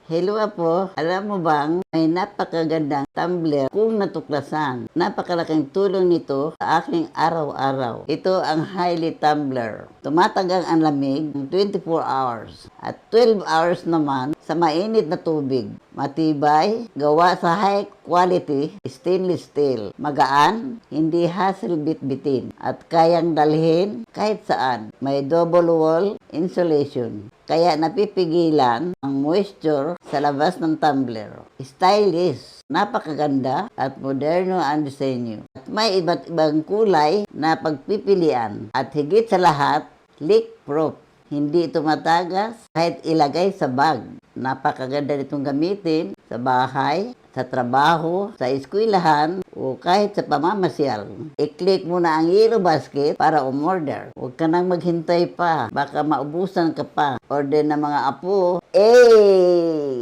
Hello po, alam mo bang may napakagandang tumbler kung natuklasan. Napakalaking tulong nito sa aking araw-araw. Ito ang Highly Tumbler. Tumatagang ang lamig ng 24 hours at 12 hours naman sa mainit na tubig. Matibay, gawa sa high quality stainless steel. Magaan, hindi hassle bitbitin at kayang dalhin kahit saan. May double wall insulation. Kaya napipigilan ang moisture sa labas ng tumbler. Stylish, napakaganda at moderno ang disenyo. At may iba't ibang kulay na pagpipilian. At higit sa lahat, leak-proof. Hindi ito matagas kahit ilagay sa bag. Napakaganda nitong gamitin sa bahay, sa trabaho, sa eskwelahan, o kahit sa pamamasyal. I-click mo na ang yellow basket para umorder. Huwag ka nang maghintay pa. Baka maubusan ka pa. Order ng mga apo. Eh!